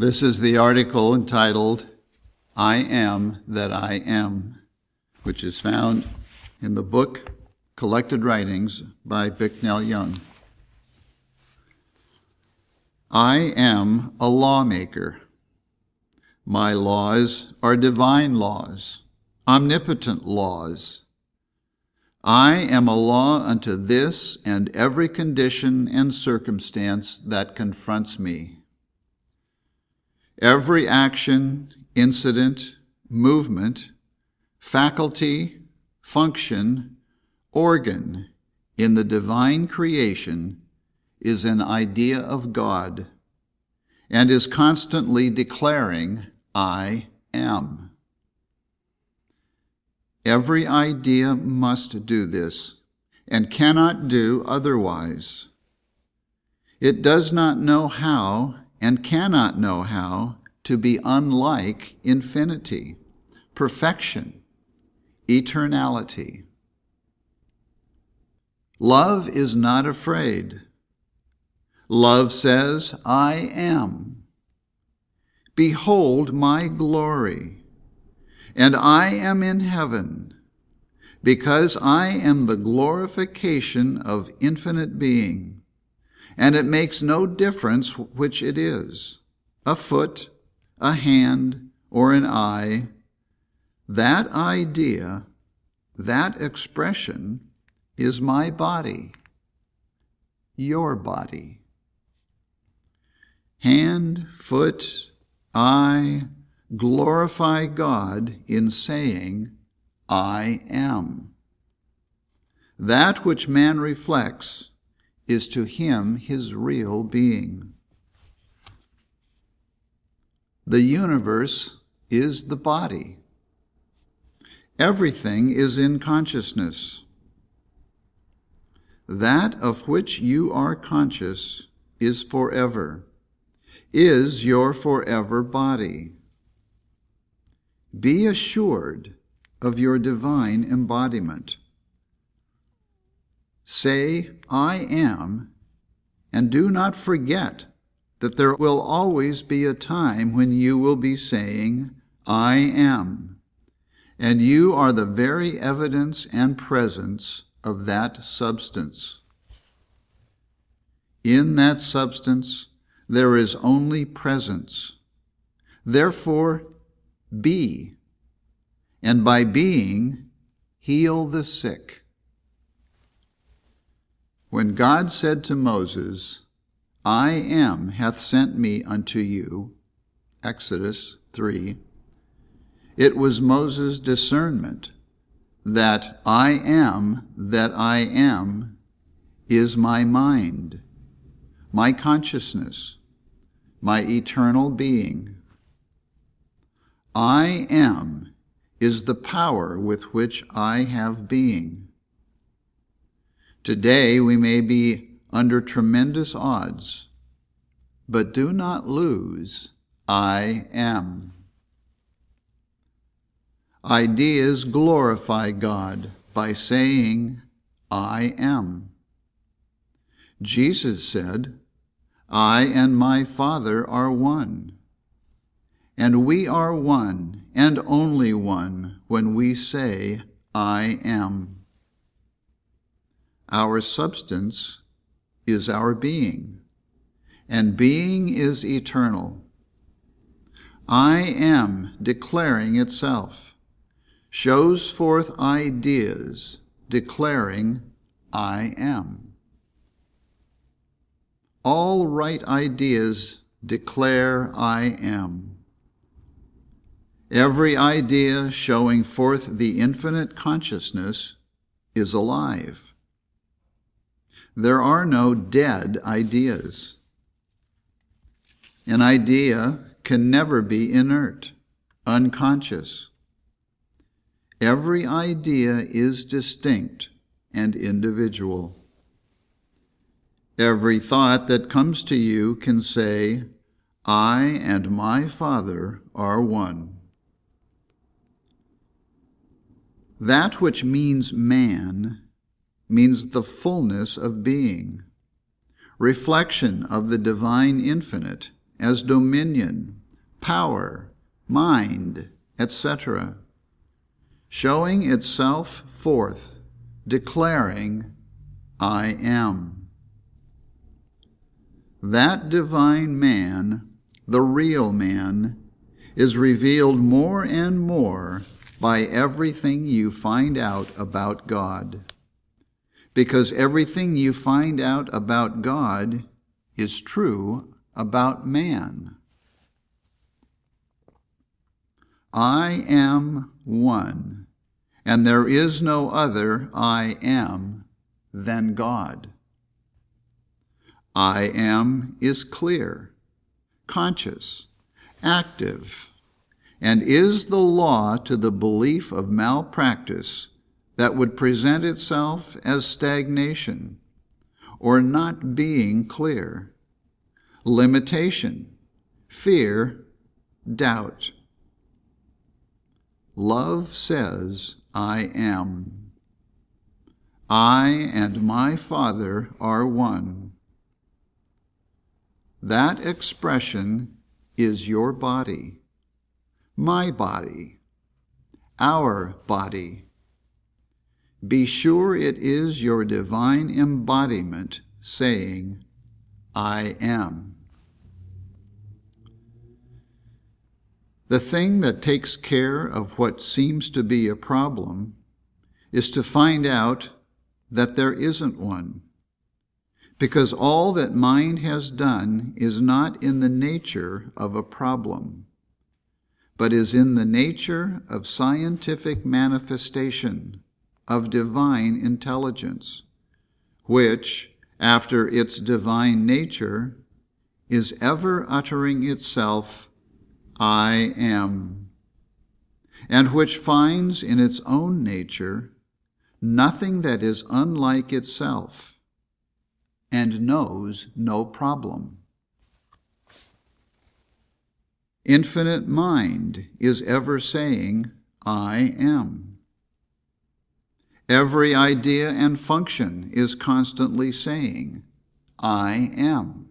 This is the article entitled, I Am That I Am, which is found in the book Collected Writings by Bicknell Young. I am a lawmaker. My laws are divine laws, omnipotent laws. I am a law unto this and every condition and circumstance that confronts me. Every action, incident, movement, faculty, function, organ in the divine creation is an idea of God and is constantly declaring, I am. Every idea must do this and cannot do otherwise. It does not know how and cannot know how to be unlike infinity, perfection, eternality. Love is not afraid. Love says, I am. Behold my glory, and I am in heaven, because I am the glorification of infinite being. And it makes no difference which it is, a foot, a hand, or an eye. That idea, that expression is my body, your body. Hand, foot, eye glorify God in saying, I am. That which man reflects is to him his real being. The universe is the body. Everything is in consciousness. That of which you are conscious is forever, is your forever body. Be assured of your divine embodiment. Say, I am, and do not forget that there will always be a time when you will be saying, I am, and you are the very evidence and presence of that substance. In that substance, there is only presence. Therefore, be, and by being, heal the sick. When God said to Moses, I am hath sent me unto you, Exodus 3, it was Moses' discernment that I am that I am is my mind, my consciousness, my eternal being. I am is the power with which I have being. Today we may be under tremendous odds, but do not lose, I am. Ideas glorify God by saying, I am. Jesus said, I and my Father are one. And we are one and only one when we say, I am. Our substance is our being, and being is eternal. I am declaring itself, shows forth ideas declaring I am. All right ideas declare I am. Every idea showing forth the infinite consciousness is alive. There are no dead ideas. An idea can never be inert, unconscious. Every idea is distinct and individual. Every thought that comes to you can say, I and my Father are one. That which means man means the fullness of being, reflection of the divine infinite as dominion, power, mind, etc., showing itself forth, declaring, I am. That divine man, the real man, is revealed more and more by everything you find out about God. Because everything you find out about God is true about man. I am one, and there is no other I am than God. I am is clear, conscious, active, and is the law to the belief of malpractice that would present itself as stagnation or not being clear, limitation, fear, doubt. Love says, I am. I and my Father are one. That expression is your body, my body, our body. Be sure it is your divine embodiment saying, I am. The thing that takes care of what seems to be a problem is to find out that there isn't one, because all that mind has done is not in the nature of a problem, but is in the nature of scientific manifestation of divine intelligence, which, after its divine nature, is ever uttering itself, I am, and which finds in its own nature nothing that is unlike itself, and knows no problem. Infinite mind is ever saying, I am. Every idea and function is constantly saying, I am.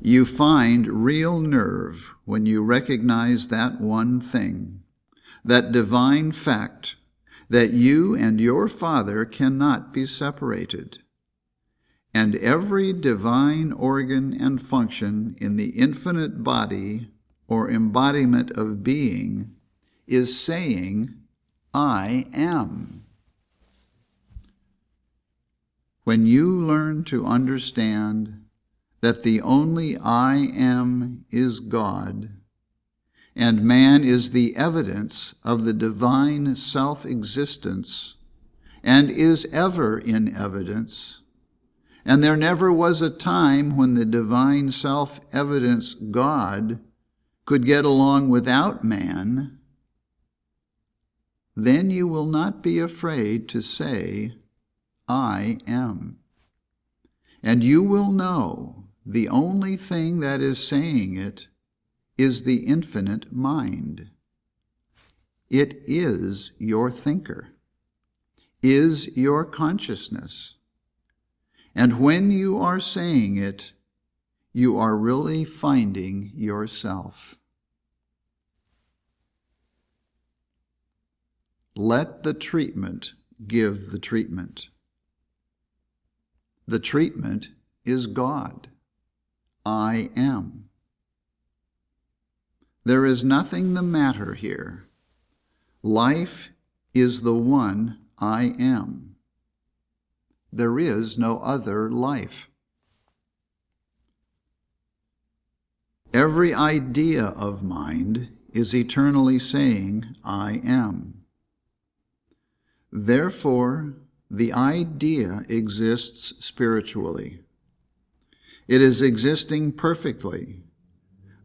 You find real nerve when you recognize that one thing, that divine fact, that you and your Father cannot be separated. And every divine organ and function in the infinite body or embodiment of being is saying, I am. When you learn to understand that the only I am is God, and man is the evidence of the divine self-existence, and is ever in evidence, and there never was a time when the divine self-evidence God could get along without man, then you will not be afraid to say, I am. And you will know the only thing that is saying it is the infinite mind. It is your thinker, is your consciousness. And when you are saying it, you are really finding yourself. Let the treatment give the treatment. The treatment is God. I am. There is nothing the matter here. Life is the one I am. There is no other life. Every idea of mind is eternally saying, I am. Therefore, the idea exists spiritually. It is existing perfectly,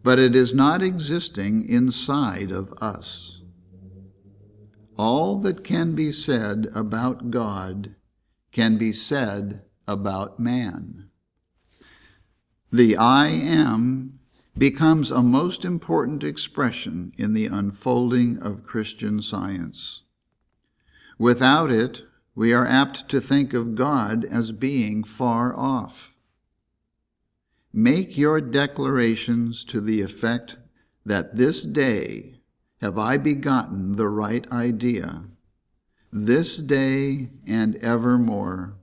but it is not existing inside of us. All that can be said about God can be said about man. The I am becomes a most important expression in the unfolding of Christian science. Without it, we are apt to think of God as being far off. make your declarations to the effect that this day have I begotten the right idea, this day and evermore.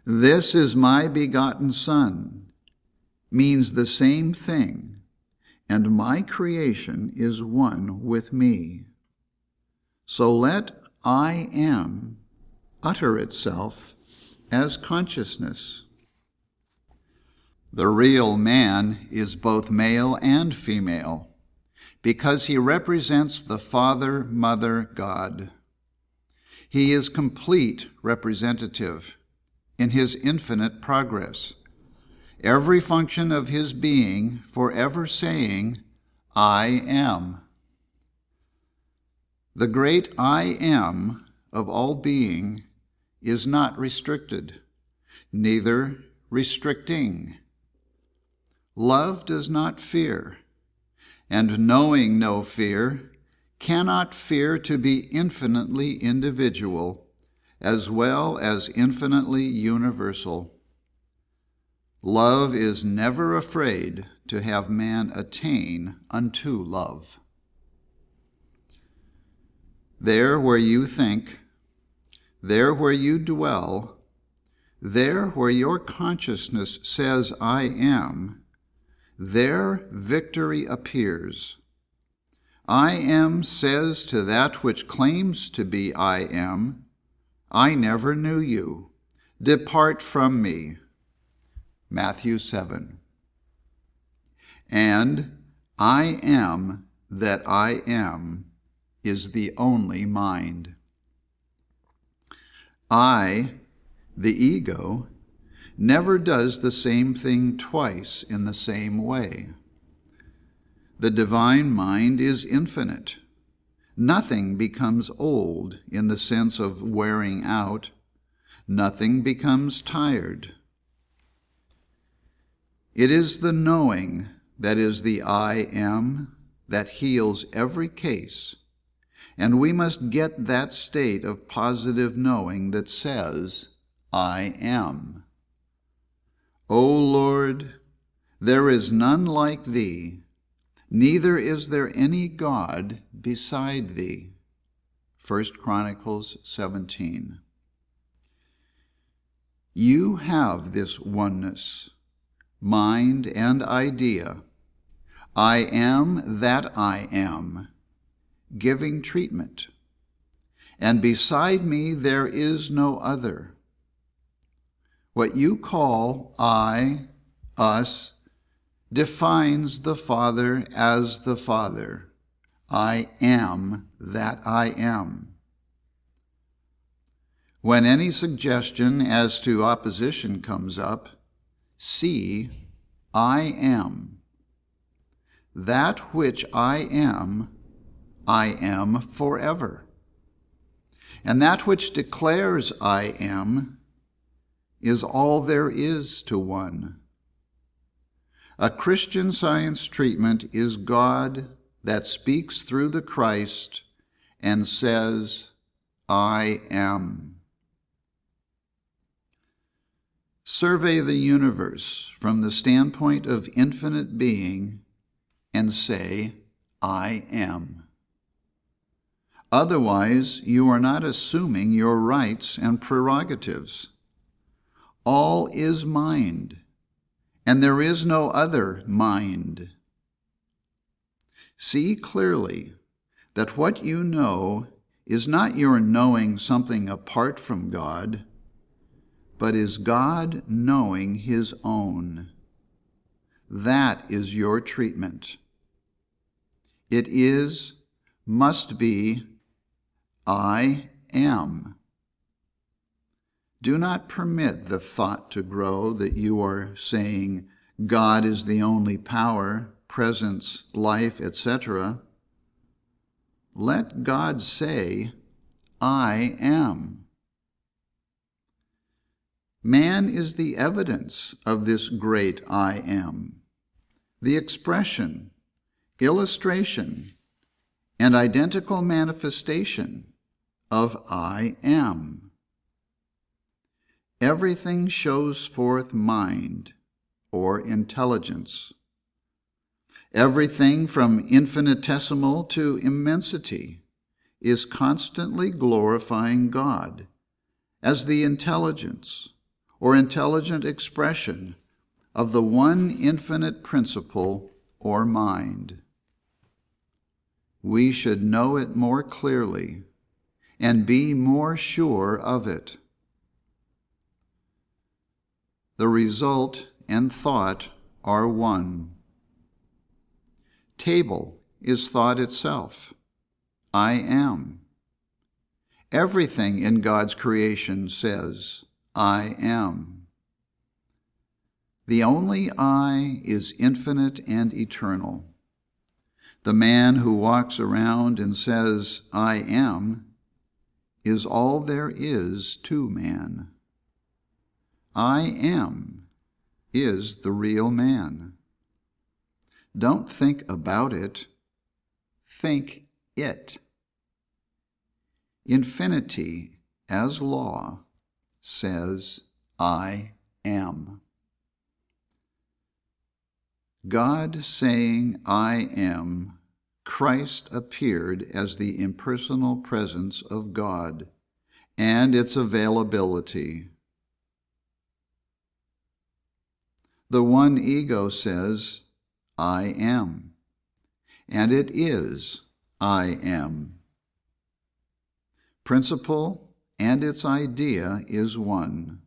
This is my begotten Son means the same thing, and my creation is one with me. So let I am utter itself as consciousness. The real man is both male and female, because he represents the Father, Mother, God. He is complete representative in his infinite progress, every function of his being forever saying, I am. The great I am of all being is not restricted, neither restricting. Love does not fear, and knowing no fear, cannot fear to be infinitely individual, as well as infinitely universal. Love is never afraid to have man attain unto love. There where you think, there where you dwell, there where your consciousness says, I am, there victory appears. I am says to that which claims to be I am, I never knew you. Depart from me. Matthew 7. And I am that I am is the only mind. I, the ego, never does the same thing twice in the same way. The divine mind is infinite. Nothing becomes old in the sense of wearing out. Nothing becomes tired. It is the knowing that is the I am that heals every case, and we must get that state of positive knowing that says, I am. O Lord, there is none like thee, neither is there any God beside thee. 1 Chronicles 17. You have this oneness, mind and idea. I am that I am, giving treatment. And beside me there is no other. What you call I, us, defines the Father as the Father. I am that I am. When any suggestion as to opposition comes up, see, I am. That which I am forever. And that which declares I am is all there is to one. A Christian Science treatment is God that speaks through the Christ and says, I am. Survey the universe from the standpoint of infinite being and say, I am. Otherwise, you are not assuming your rights and prerogatives. All is mind, and there is no other mind. See clearly that what you know is not your knowing something apart from God, but is God knowing his own. That is your treatment. It is, must be, I am. Do not permit the thought to grow that you are saying God is the only power, presence, life, etc. Let God say, I am. Man is the evidence of this great I am, the expression, illustration, and identical manifestation of I am. Everything shows forth mind, or intelligence. Everything from infinitesimal to immensity is constantly glorifying God as the intelligence or intelligent expression of the one infinite principle or mind. We should know it more clearly and be more sure of it. The result and thought are one. Table is thought itself. I am. Everything in God's creation says, I am. The only I is infinite and eternal. The man who walks around and says, I am, is all there is to man. I am is the real man. Don't think about it. Think it. Infinity, as law, says, I am. God saying, I am, Christ appeared as the impersonal presence of God and its availability. The one ego says, I am, and it is I am. Principle and its idea is one.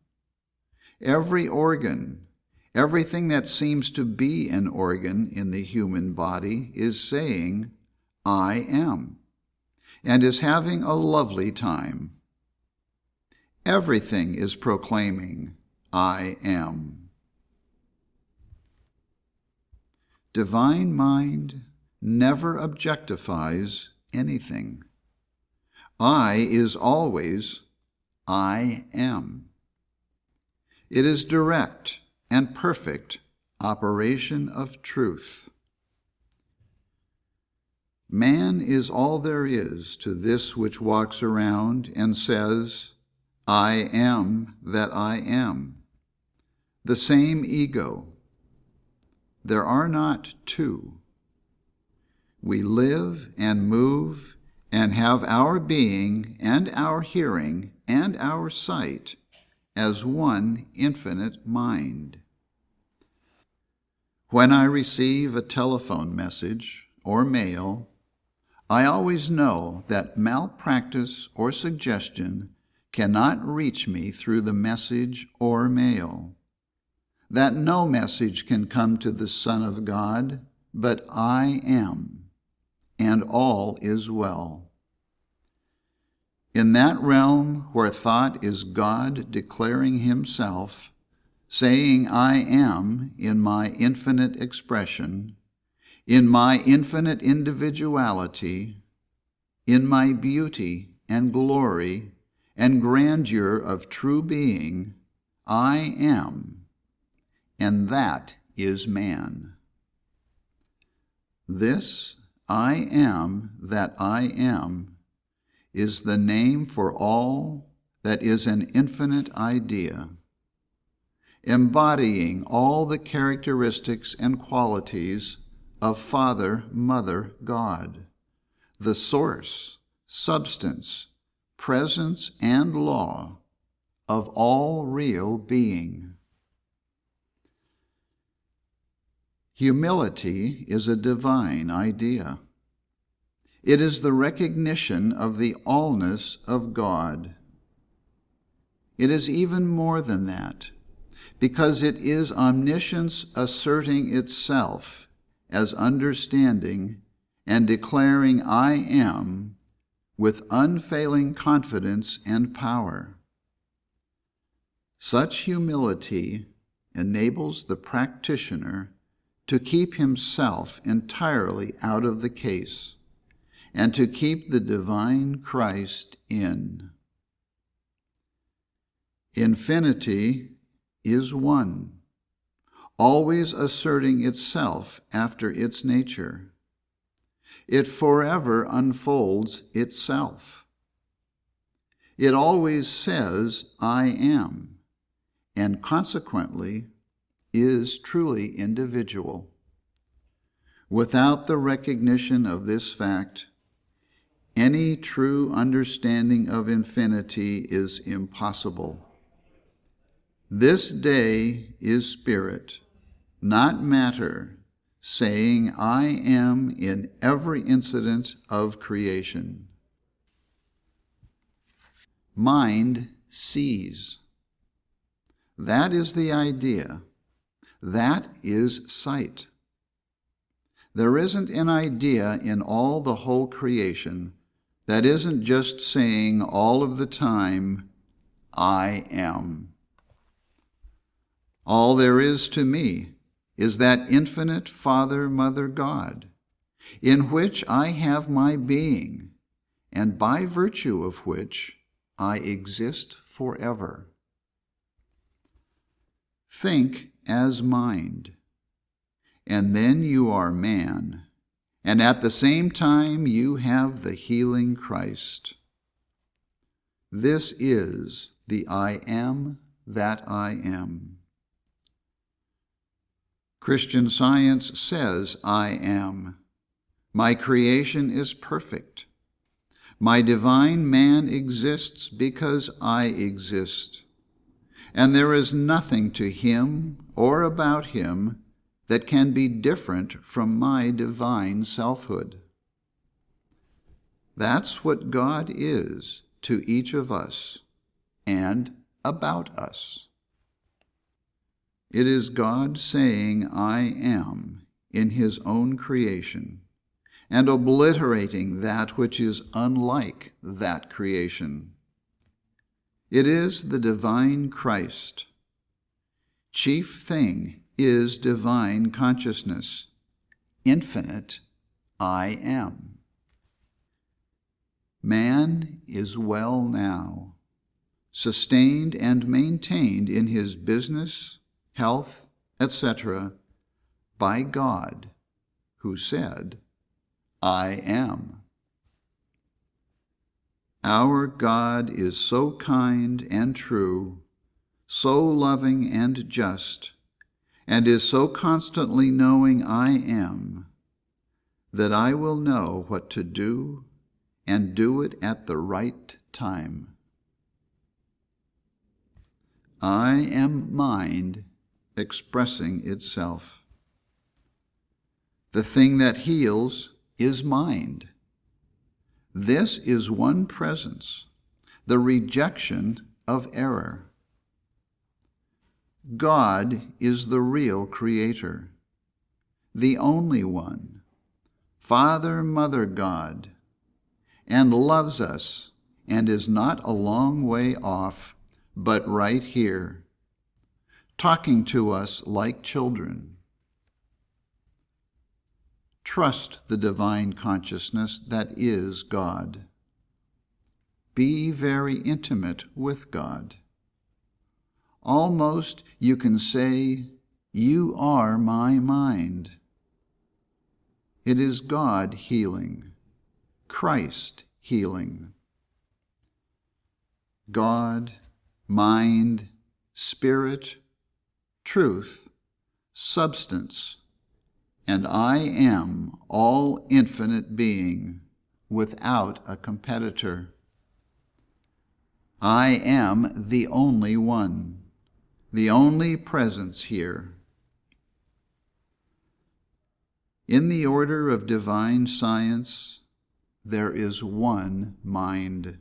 Every organ, everything that seems to be an organ in the human body is saying, I am, and is having a lovely time. Everything is proclaiming, I am. Divine mind never objectifies anything. I is always, I am. It is direct and perfect operation of truth. Man is all there is to this which walks around and says, I am that I am. The same ego. There are not two. We live and move and have our being and our hearing and our sight as one infinite mind. When I receive a telephone message or mail, I always know that malpractice or suggestion cannot reach me through the message or mail, that no message can come to the Son of God, but I am, and all is well. In that realm where thought is God declaring himself, saying I am in my infinite expression, in my infinite individuality, in my beauty and glory and grandeur of true being, I am, and that is man. This I am that I am is the name for all that is an infinite idea, embodying all the characteristics and qualities of Father, Mother, God, the source, substance, presence, and law of all real being. Humility is a divine idea. It is the recognition of the allness of God. It is even more than that, because it is omniscience asserting itself as understanding and declaring I am with unfailing confidence and power. Such humility enables the practitioner to keep himself entirely out of the case and to keep the divine Christ in. Infinity is one, always asserting itself after its nature. It forever unfolds itself. It always says, I am, and consequently is truly individual. Without the recognition of this fact, any true understanding of infinity is impossible. This day is spirit, not matter, saying, I am in every incident of creation. Mind sees. That is the idea. That is sight. There isn't an idea in all the whole creation that isn't just saying all of the time, I am. All there is to me is that infinite Father, Mother, God, in which I have my being, and by virtue of which I exist forever. Think as mind, and then you are man, and at the same time you have the healing Christ. This is the I am that I am. Christian Science says I am. My creation is perfect. My divine man exists because I exist. And there is nothing to him or about him that can be different from my divine selfhood. That's what God is to each of us and about us. It is God saying, I am, in his own creation, and obliterating that which is unlike that creation. It is the divine Christ. Chief thing is divine consciousness, infinite I am. Man is well now, sustained and maintained in his business, health, etc., by God, who said, I am. Our God is so kind and true, so loving and just, and is so constantly knowing I am, that I will know what to do and do it at the right time. I am mind expressing itself. The thing that heals is mind. This is one presence, the rejection of error. God is the real creator, the only one, Father, Mother God, and loves us and is not a long way off, but right here, talking to us like children. Trust the divine consciousness that is God. Be very intimate with God. Almost you can say, you are my mind. It is God healing, Christ healing. God, mind, spirit, truth, substance, and I am all infinite being without a competitor. I am the only one, the only presence here. In the order of divine science, there is one mind.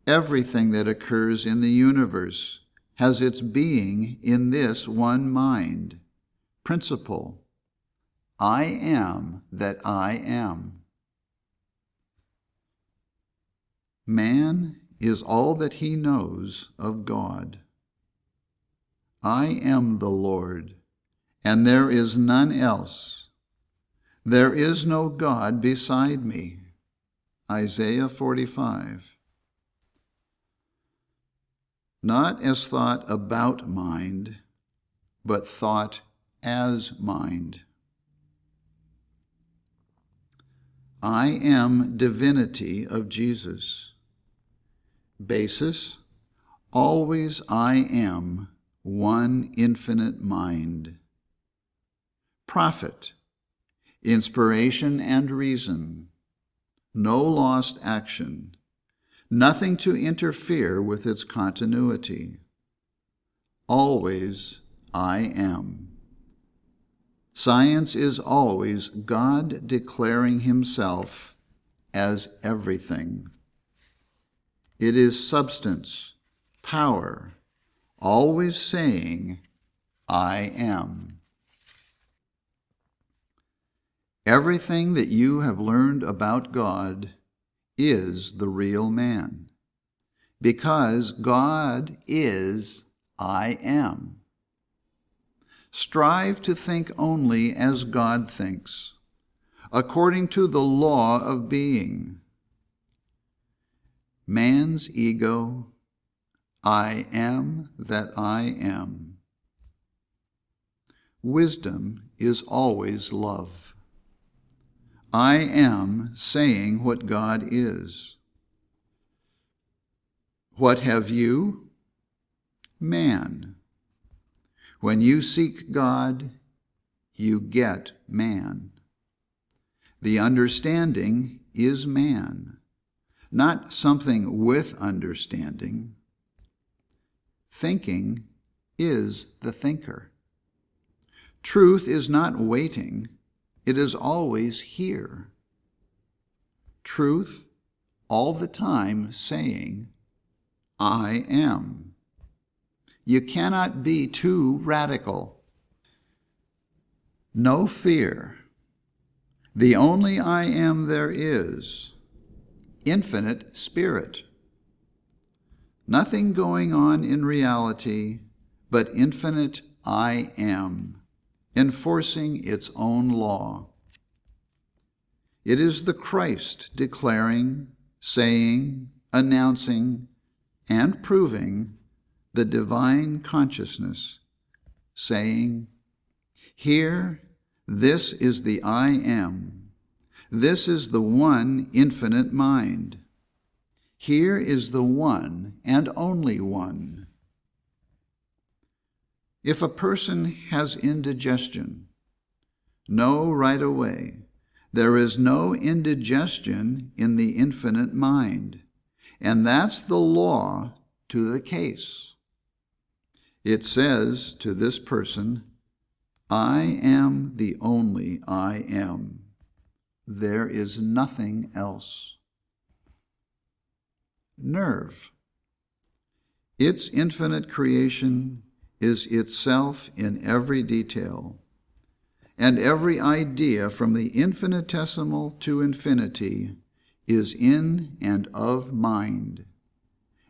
Everything that occurs in the universe has its being in this one mind, principle. I am that I am. Man is all that he knows of God. I am the Lord, and there is none else. There is no God beside me. Isaiah 45. Not as thought about mind, but thought as mind. I am divinity of Jesus. Basis, always I am one infinite mind. Prophet, inspiration and reason, no lost action, nothing to interfere with its continuity. Always I am. Science is always God declaring himself as everything. It is substance, power, always saying, I am. Everything that you have learned about God is the real man, because God is I am. Strive to think only as God thinks, according to the law of being. Man's ego, I am that I am. Wisdom is always love. I am saying what God is. What have you? Man. When you seek God, you get man. The understanding is man, not something with understanding. Thinking is the thinker. Truth is not waiting, it is always here. Truth, all the time saying, I am. You cannot be too radical. No fear. The only I am there is, infinite spirit. Nothing going on in reality, but infinite I am, enforcing its own law. It is the Christ declaring, saying, announcing, and proving the divine consciousness, saying, here, this is the I am. This is the one infinite mind. Here is the one and only one. If a person has indigestion, know right away there is no indigestion in the infinite mind, and that's the law to the case. It says to this person, I am the only I am. There is nothing else. Nerve. Its infinite creation is itself in every detail, and every idea from the infinitesimal to infinity is in and of mind,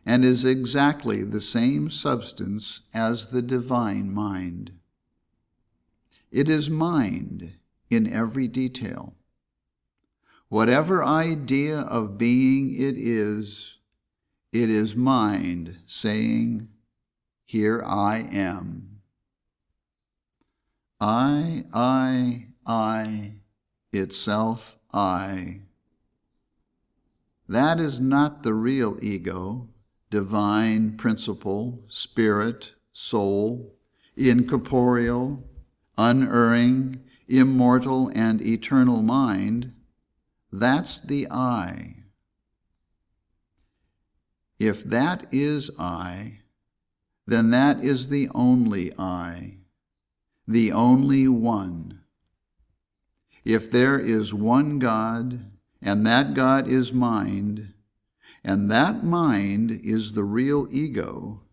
and is exactly the same substance as the divine mind. It is mind in every detail. Whatever idea of being it is mind saying, here I am. I, itself I. That is not the real ego, divine principle, spirit, soul, incorporeal, unerring, immortal, and eternal mind. That's the I. If that is I, then that is the only I, the only one. If there is one God, and that God is mind, and that mind is the real ego,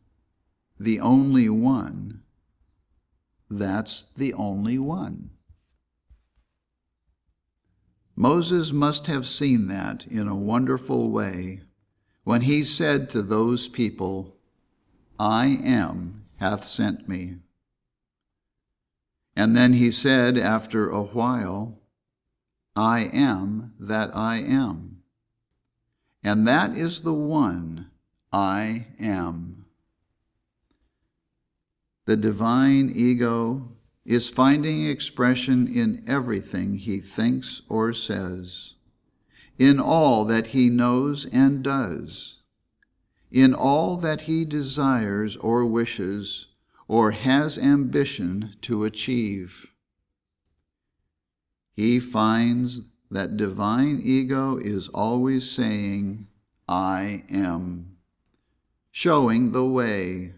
the only one, that's the only one. Moses must have seen that in a wonderful way when he said to those people, I am hath sent me. And then he said after a while, I am that I am. And that is the one I am. The divine ego is finding expression in everything he thinks or says, in all that he knows and does, in all that he desires or wishes, or has ambition to achieve. He finds that divine ego is always saying, I am, showing the way,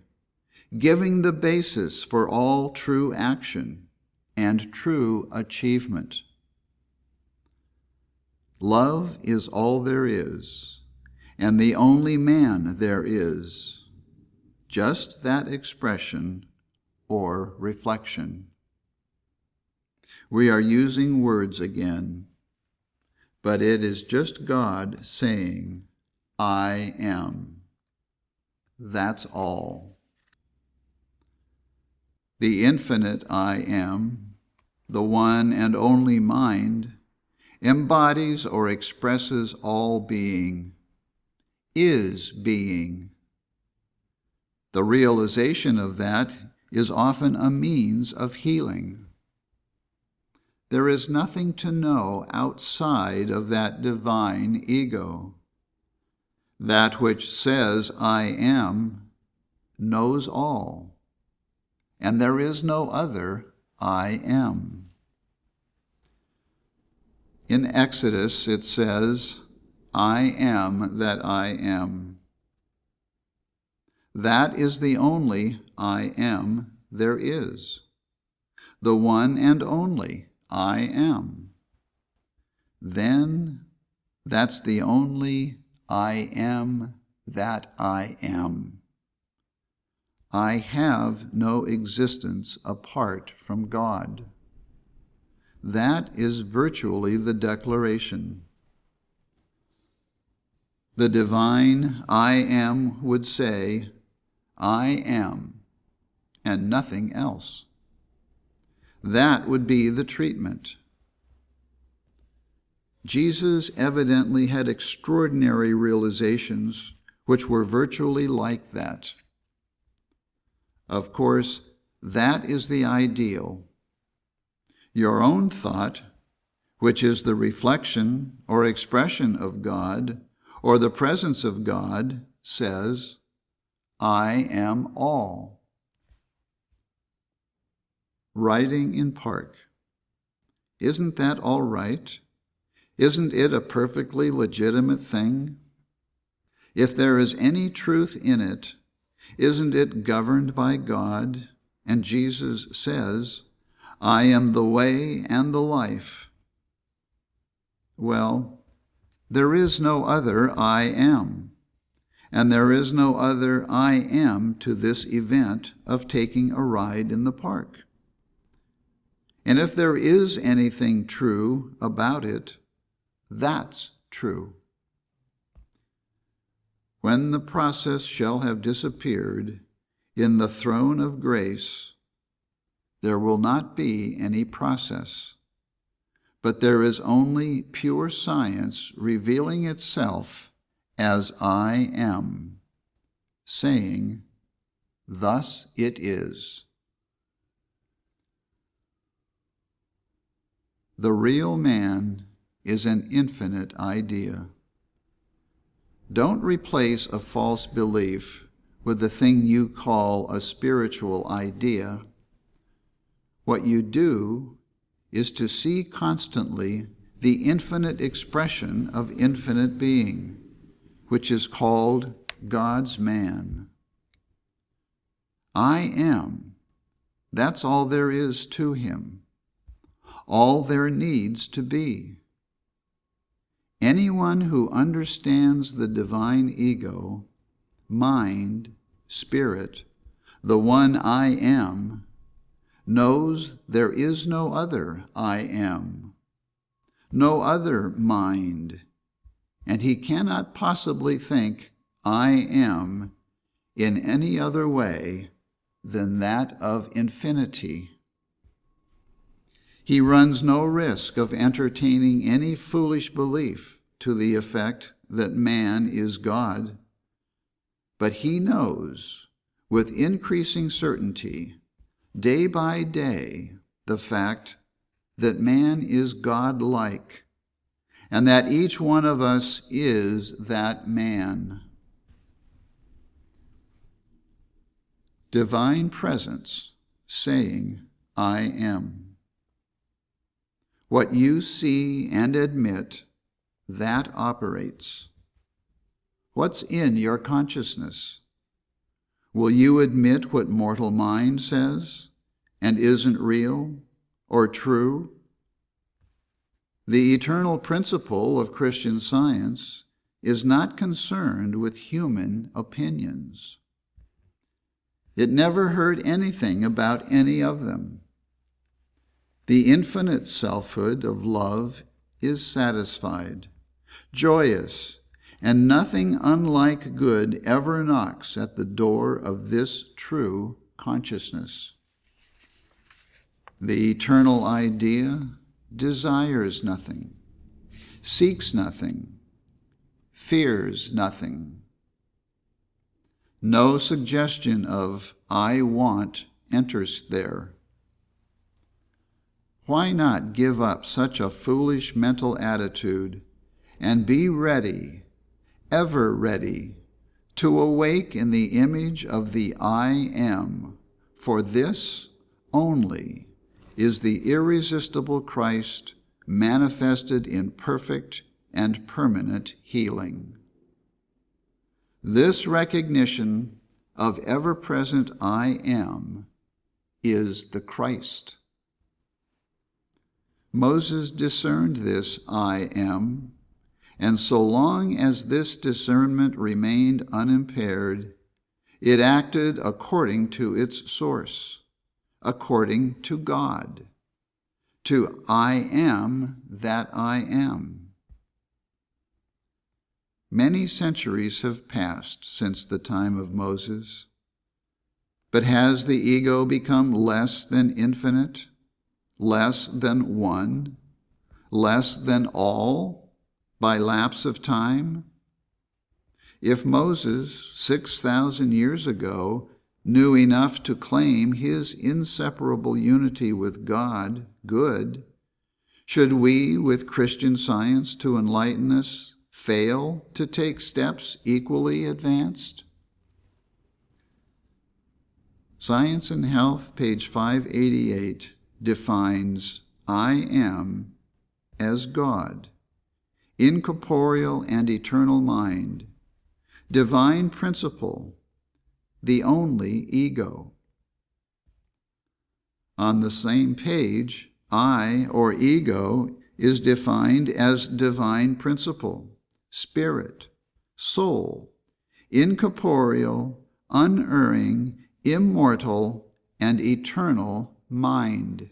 giving the basis for all true action and true achievement. Love is all there is, and the only man there is, just that expression or reflection. We are using words again, but it is just God saying, I am. That's all. The infinite I am, the one and only mind, embodies or expresses all being, is being. The realization of that is often a means of healing. There is nothing to know outside of that divine ego. That which says, I am, knows all, and there is no other I am. In Exodus it says, I am that I am. That is the only I am there is, the one and only I am. Then that's the only I am that I am. I have no existence apart from God. That is virtually the declaration. The divine I am would say, I am, and nothing else. That would be the treatment. Jesus evidently had extraordinary realizations which were virtually like that. Of course, that is the ideal. Your own thought, which is the reflection or expression of God or the presence of God, says, I am all. Riding in park. Isn't that all right? Isn't it a perfectly legitimate thing? If there is any truth in it, isn't it governed by God? And Jesus says, I am the way and the life. Well, there is no other I am, and there is no other I am to this event of taking a ride in the park. And if there is anything true about it, that's true. When the process shall have disappeared in the throne of grace, there will not be any process, but there is only pure science revealing itself as I am, saying, thus it is. The real man is an infinite idea. Don't replace a false belief with the thing you call a spiritual idea. What you do is to see constantly the infinite expression of infinite being, which is called God's man. I am. That's all there is to him. All there needs to be. Anyone who understands the divine ego, mind, spirit, the one I am, knows there is no other I am, no other mind, and he cannot possibly think I am in any other way than that of infinity. He runs no risk of entertaining any foolish belief to the effect that man is God, but he knows with increasing certainty, day by day, the fact that man is God-like, and that each one of us is that man. divine presence saying, I am. What you see and admit, that operates. What's in your consciousness? Will you admit what mortal mind says and isn't real or true? The eternal principle of Christian Science is not concerned with human opinions. It never heard anything about any of them. The infinite selfhood of love is satisfied, joyous, and nothing unlike good ever knocks at the door of this true consciousness. The eternal idea desires nothing, seeks nothing, fears nothing. No suggestion of I want enters there. Why not give up such a foolish mental attitude and be ready, ever ready, to awake in the image of the I am, for this only is the irresistible Christ manifested in perfect and permanent healing. This recognition of ever-present I am is the Christ. Moses discerned this I am, and so long as this discernment remained unimpaired, it acted according to its source, according to God, to I am that I am. Many centuries have passed since the time of Moses, but has the ego become less than infinite, less than one, less than all by lapse of time? If Moses, 6,000 years ago, knew enough to claim his inseparable unity with God, good, should we, with Christian Science to enlighten us, fail to take steps equally advanced? Science and Health, page 588, defines I am as God, incorporeal and eternal mind, divine principle, the only ego. On the same page, I, or ego, is defined as divine principle, spirit, soul, incorporeal, unerring, immortal, and eternal mind.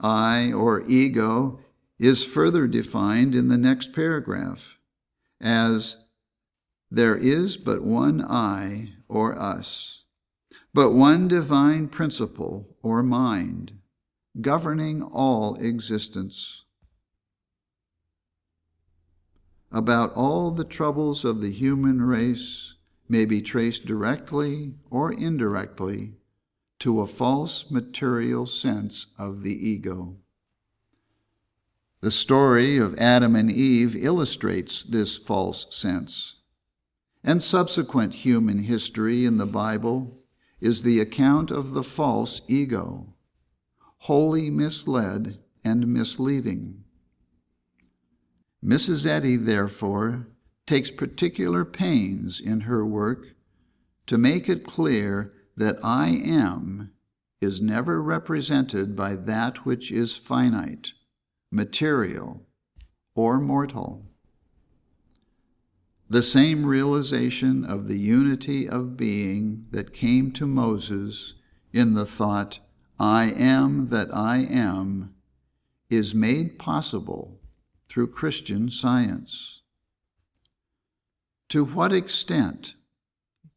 I, or ego, is further defined in the next paragraph as there is but one I, or us, but one divine principle, or mind, governing all existence. About all the troubles of the human race may be traced directly or indirectly to a false material sense of the ego. The story of Adam and Eve illustrates this false sense, and subsequent human history in the Bible is the account of the false ego, wholly misled and misleading. Mrs. Eddy, therefore, takes particular pains in her work to make it clear that I am is never represented by that which is finite, material, or mortal. The same realization of the unity of being that came to Moses in the thought, I am that I am, is made possible through Christian Science. To what extent,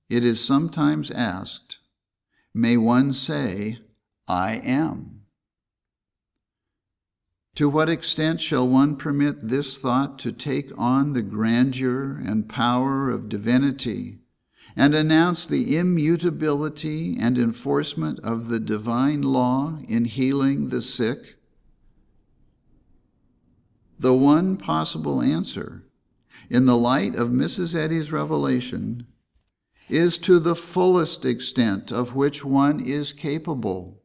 it is sometimes asked, may one say, I am? To what extent shall one permit this thought to take on the grandeur and power of divinity and announce the immutability and enforcement of the divine law in healing the sick? The one possible answer, in the light of Mrs. Eddy's revelation, is to the fullest extent of which one is capable.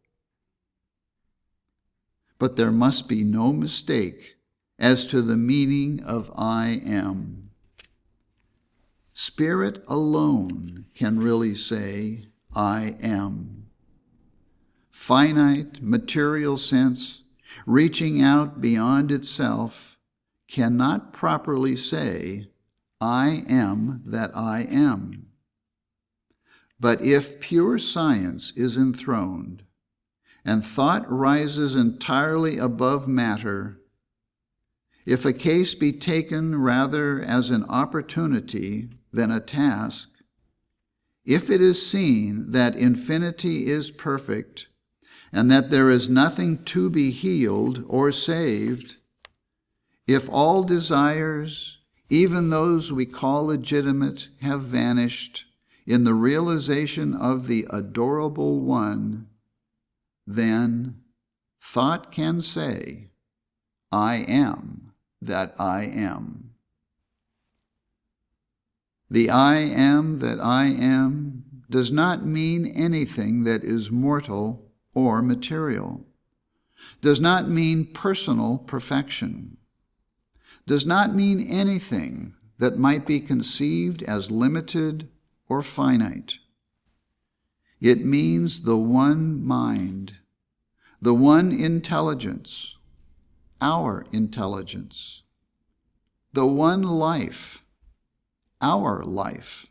But there must be no mistake as to the meaning of I am. Spirit alone can really say, I am. Finite, material sense, reaching out beyond itself, cannot properly say, I am that I am. But if pure science is enthroned, and thought rises entirely above matter, if a case be taken rather as an opportunity than a task, if it is seen that infinity is perfect, and that there is nothing to be healed or saved, if all desires, even those we call legitimate, have vanished in the realization of the adorable One, then thought can say, I am that I am. The I am that I am does not mean anything that is mortal or material, does not mean personal perfection, does not mean anything that might be conceived as limited or finite. It means the one mind, the one intelligence, our intelligence, the one life, our life,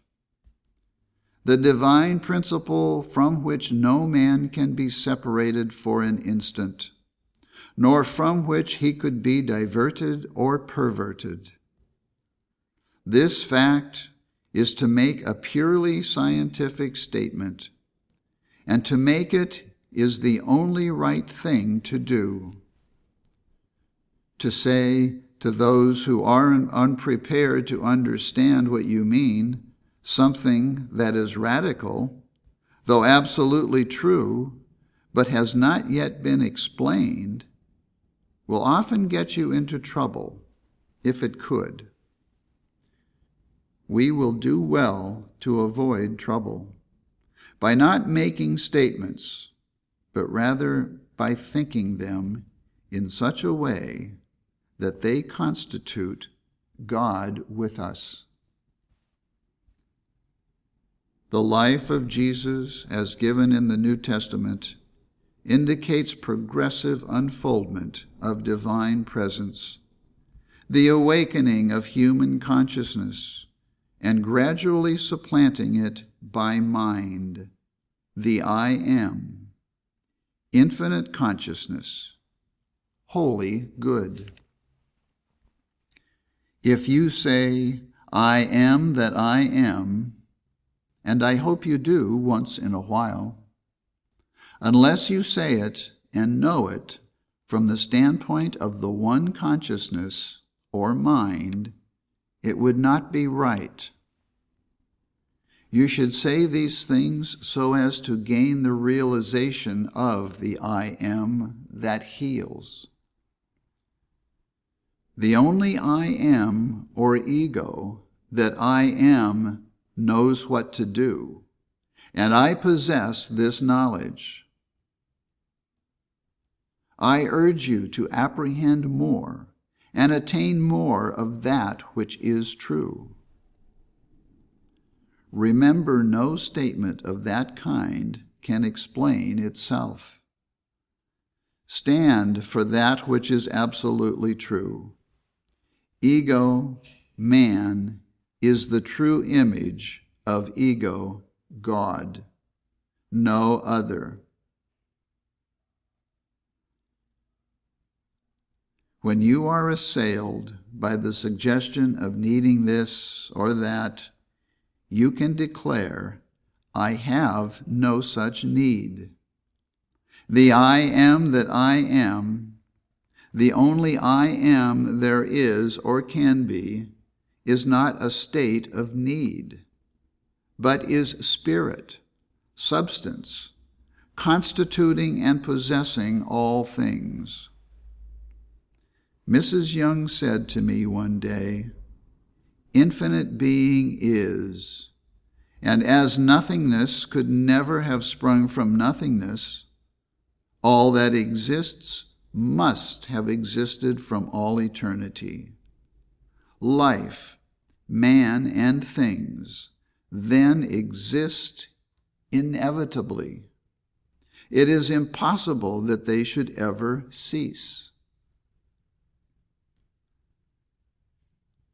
the divine principle from which no man can be separated for an instant, nor from which he could be diverted or perverted. This fact is to make a purely scientific statement, and to make it is the only right thing to do. To say to those who are unprepared to understand what you mean something that is radical, though absolutely true, but has not yet been explained, will often get you into trouble, if it could. We will do well to avoid trouble by not making statements, but rather by thinking them in such a way that they constitute God with us. The life of Jesus, as given in the New Testament, indicates progressive unfoldment of divine presence, the awakening of human consciousness, and gradually supplanting it by mind, the I am, infinite consciousness, wholly good. If you say, I am that I am, and I hope you do once in a while, unless you say it and know it from the standpoint of the one consciousness or mind, it would not be right. You should say these things so as to gain the realization of the I am that heals. The only I am or ego that I am knows what to do, and I possess this knowledge. I urge you to apprehend more and attain more of that which is true. Remember, no statement of that kind can explain itself. Stand for that which is absolutely true. Ego, man, is the true image of ego, God, no other. When you are assailed by the suggestion of needing this or that, you can declare, I have no such need. The I am that I am, the only I am there is or can be, is not a state of need, but is spirit, substance, constituting and possessing all things. Mrs. Young said to me one day, infinite being is, And as nothingness could never have sprung from nothingness, all that exists must have existed from all eternity. Life, man, and things then exist inevitably. It is impossible that they should ever cease.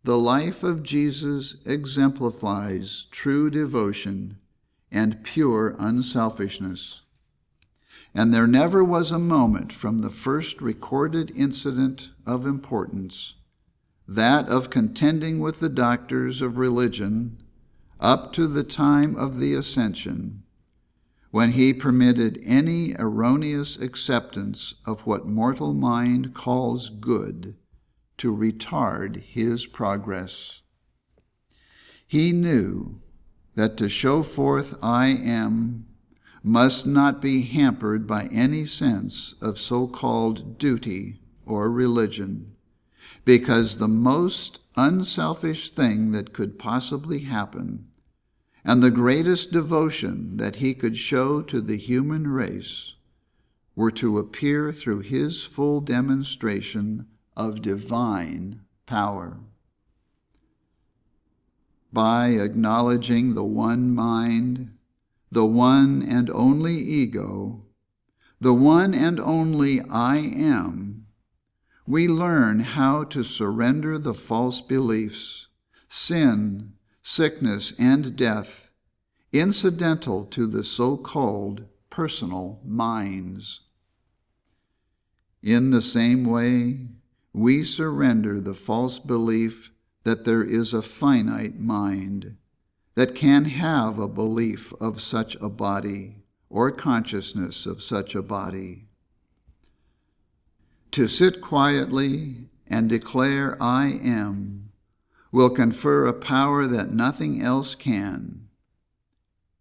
The life of Jesus exemplifies true devotion and pure unselfishness. And there never was a moment from the first recorded incident of importance, that of contending with the doctors of religion, up to the time of the Ascension, when he permitted any erroneous acceptance of what mortal mind calls good to retard his progress. He knew that to show forth I am must not be hampered by any sense of so-called duty or religion, because the most unselfish thing that could possibly happen, and the greatest devotion that he could show to the human race, were to appear through his full demonstration of divine power. By acknowledging the one mind, the one and only ego, the one and only I am, we learn how to surrender the false beliefs, sin, sickness, and death incidental to the so-called personal minds. In the same way, we surrender the false belief that there is a finite mind that can have a belief of such a body or consciousness of such a body. To sit quietly and declare I am will confer a power that nothing else can.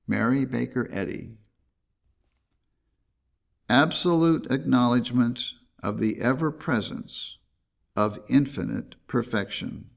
Mary Baker Eddy. Absolute acknowledgement of the ever-presence of infinite perfection.